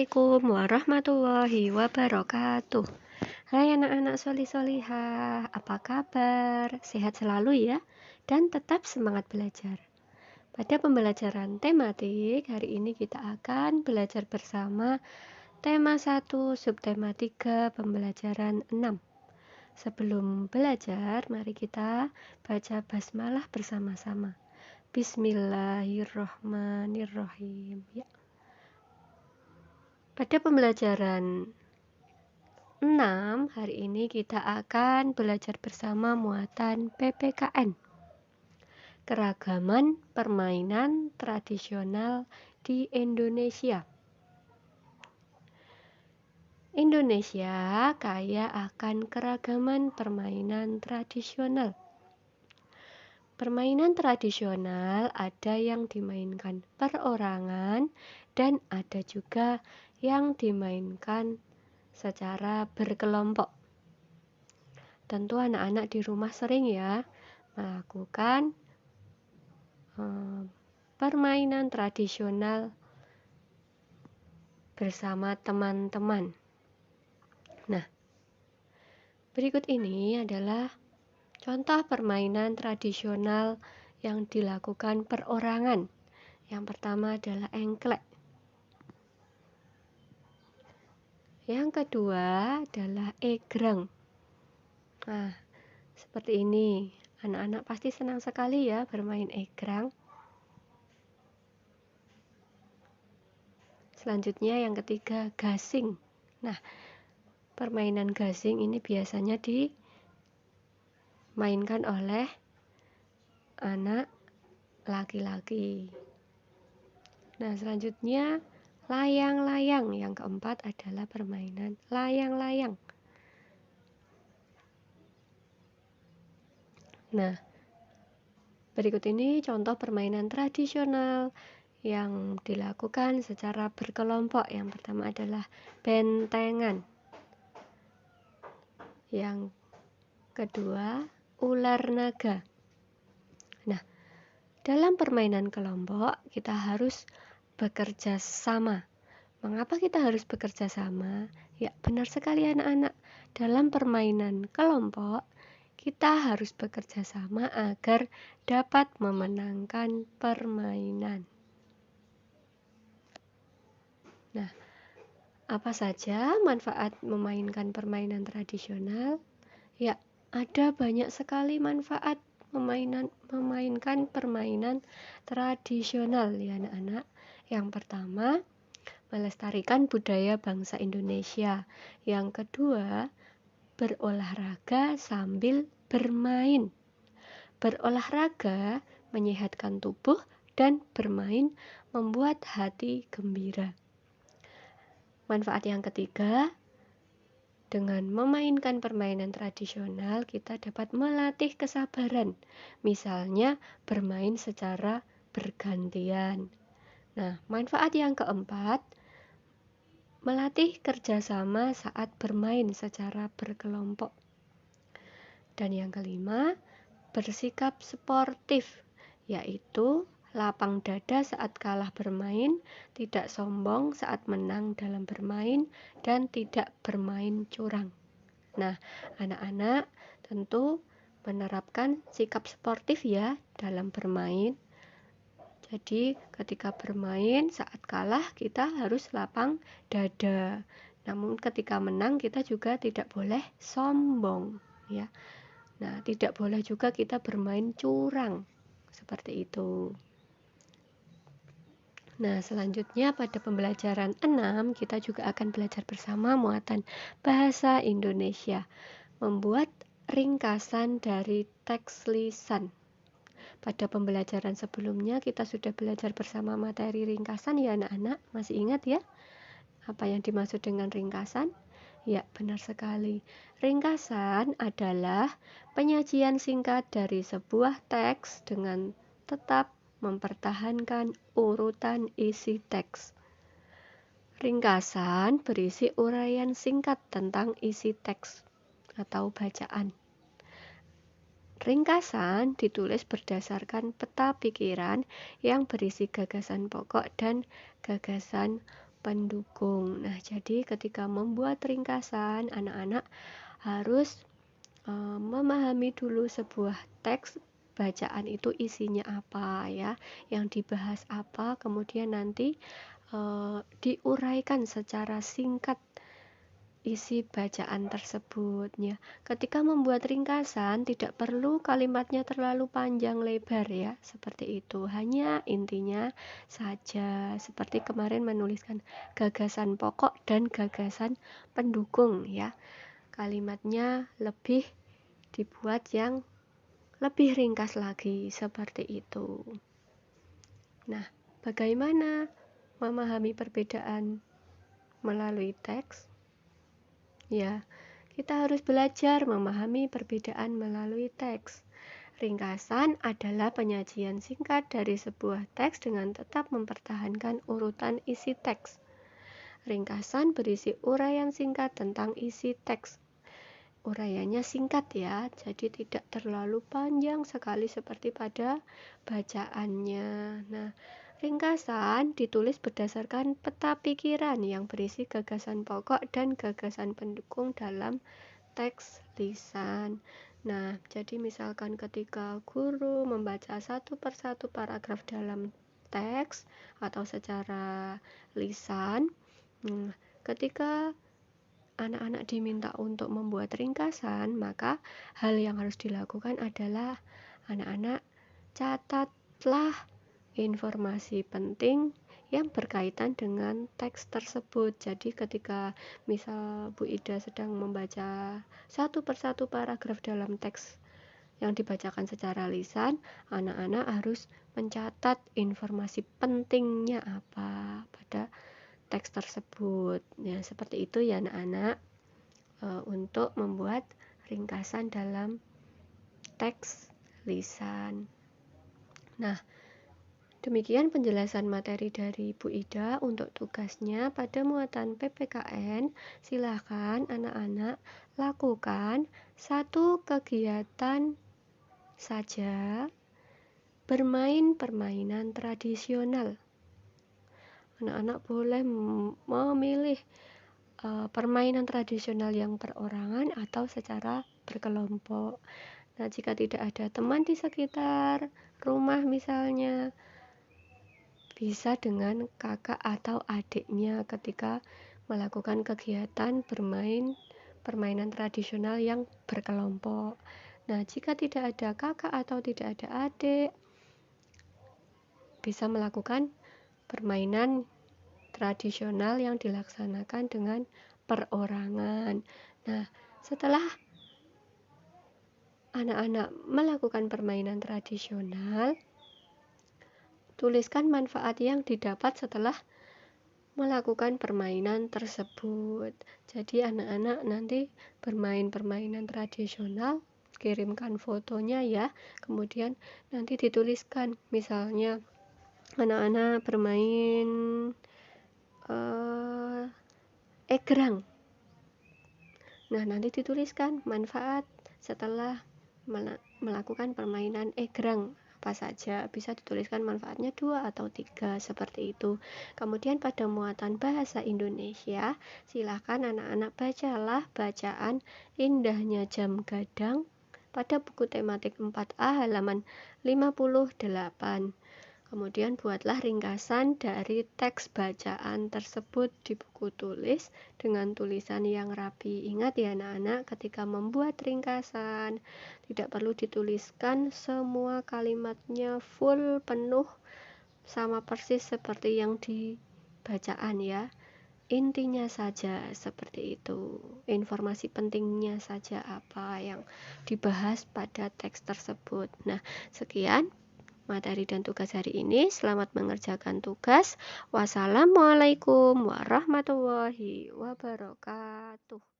Assalamualaikum warahmatullahi wabarakatuh. Hai anak-anak solih-solihah, apa kabar? Sehat selalu ya, dan tetap semangat belajar. Pada pembelajaran tematik, hari ini kita akan belajar bersama tema 1, subtema 3, pembelajaran 6. Sebelum belajar, mari kita baca basmalah bersama-sama. Bismillahirrohmanirrohim. Ya. Pada pembelajaran 6, hari ini kita akan belajar bersama muatan PPKN. Keragaman permainan tradisional di Indonesia. Indonesia kaya akan keragaman permainan tradisional. Permainan tradisional ada yang dimainkan perorangan dan ada juga yang dimainkan secara berkelompok. Tentu anak-anak di rumah sering ya melakukan permainan tradisional bersama teman-teman. Nah, berikut ini adalah contoh permainan tradisional yang dilakukan perorangan. Yang pertama adalah engklek. Yang kedua adalah egrang. Nah, seperti ini. Anak-anak pasti senang sekali ya bermain egrang. Selanjutnya yang ketiga, gasing. Nah, permainan gasing ini biasanya dimainkan oleh anak laki-laki. Nah, selanjutnya layang-layang. Yang keempat adalah permainan layang-layang. Nah, berikut ini contoh permainan tradisional yang dilakukan secara berkelompok. Yang pertama adalah bentengan. Yang kedua, ular naga. Nah, dalam permainan kelompok kita harus bekerja sama. Mengapa kita harus bekerja sama? Ya, benar sekali anak-anak. Dalam permainan kelompok, kita harus bekerja sama agar dapat memenangkan permainan. Nah, apa saja manfaat memainkan permainan tradisional? Ya, ada banyak sekali manfaat memainkan permainan tradisional ya anak-anak. Yang pertama, melestarikan budaya bangsa Indonesia. Yang kedua, berolahraga sambil bermain. Berolahraga menyehatkan tubuh dan bermain membuat hati gembira. Manfaat yang ketiga, dengan memainkan permainan tradisional, kita dapat melatih kesabaran. Misalnya, bermain secara bergantian. Nah, manfaat yang keempat, melatih kerjasama saat bermain secara berkelompok. Dan yang kelima, bersikap sportif, yaitu lapang dada saat kalah bermain, tidak sombong saat menang dalam bermain, dan tidak bermain curang. Nah, anak-anak tentu menerapkan sikap sportif ya dalam bermain. Jadi, ketika bermain saat kalah kita harus lapang dada. Namun ketika menang kita juga tidak boleh sombong ya. Nah, tidak boleh juga kita bermain curang. Seperti itu. Nah, selanjutnya pada pembelajaran 6 kita juga akan belajar bersama muatan bahasa Indonesia. Membuat ringkasan dari teks lisan. Pada pembelajaran sebelumnya kita sudah belajar bersama materi ringkasan ya anak-anak. Masih ingat ya? Apa yang dimaksud dengan ringkasan? Ya, benar sekali. Ringkasan adalah penyajian singkat dari sebuah teks dengan tetap mempertahankan urutan isi teks. Ringkasan berisi uraian singkat tentang isi teks atau bacaan. Ringkasan ditulis berdasarkan peta pikiran yang berisi gagasan pokok dan gagasan pendukung. Nah, jadi ketika membuat ringkasan, anak-anak harus memahami dulu sebuah teks bacaan itu isinya apa ya, yang dibahas apa, kemudian nanti diuraikan secara singkat isi bacaan tersebut ya. Ketika membuat ringkasan tidak perlu kalimatnya terlalu panjang lebar ya, seperti itu. Hanya intinya saja, seperti kemarin menuliskan gagasan pokok dan gagasan pendukung ya. Kalimatnya lebih dibuat yang lebih ringkas lagi, seperti itu. Nah, bagaimana memahami perbedaan melalui teks? Ya, kita harus belajar memahami perbedaan melalui teks. Ringkasan adalah penyajian singkat dari sebuah teks dengan tetap mempertahankan urutan isi teks. Ringkasan berisi uraian singkat tentang isi teks. Uraiannya singkat ya, jadi tidak terlalu panjang sekali seperti pada bacaannya. Nah, ringkasan ditulis berdasarkan peta pikiran yang berisi gagasan pokok dan gagasan pendukung dalam teks lisan. Nah, jadi misalkan ketika guru membaca satu persatu paragraf dalam teks atau secara lisan, ketika anak-anak diminta untuk membuat ringkasan, maka hal yang harus dilakukan adalah anak-anak catatlah informasi penting yang berkaitan dengan teks tersebut. Jadi ketika misal Bu Ida sedang membaca satu persatu paragraf dalam teks yang dibacakan secara lisan, anak-anak harus mencatat informasi pentingnya apa pada teks tersebut. Ya, seperti itu ya anak-anak, untuk membuat ringkasan dalam teks lisan. Nah, demikian penjelasan materi dari Bu Ida untuk tugasnya pada muatan PPKN. Silakan anak-anak lakukan satu kegiatan saja, bermain permainan tradisional. Anak-anak boleh memilih permainan tradisional yang perorangan atau secara berkelompok. Nah, jika tidak ada teman di sekitar rumah misalnya, bisa dengan kakak atau adiknya ketika melakukan kegiatan bermain permainan tradisional yang berkelompok. Nah, jika tidak ada kakak atau tidak ada adik, bisa melakukan permainan tradisional yang dilaksanakan dengan perorangan. Nah, setelah anak-anak melakukan permainan tradisional, tuliskan manfaat yang didapat setelah melakukan permainan tersebut. Jadi anak-anak nanti bermain permainan tradisional, kirimkan fotonya ya, kemudian nanti dituliskan, misalnya anak-anak bermain egrang. Nah, nanti dituliskan manfaat setelah melakukan permainan egrang apa saja, bisa dituliskan manfaatnya 2 atau 3 seperti itu. Kemudian pada muatan bahasa Indonesia, silakan anak-anak bacalah bacaan Indahnya Jam Gadang pada buku tematik 4A halaman 58. Kemudian buatlah ringkasan dari teks bacaan tersebut di buku tulis dengan tulisan yang rapi. Ingat ya anak-anak, ketika membuat ringkasan tidak perlu dituliskan semua kalimatnya full penuh sama persis seperti yang di bacaan ya. Intinya saja seperti itu, informasi pentingnya saja apa yang dibahas pada teks tersebut. Nah, sekian materi dan tugas hari ini. Selamat mengerjakan tugas. Wassalamualaikum warahmatullahi wabarakatuh.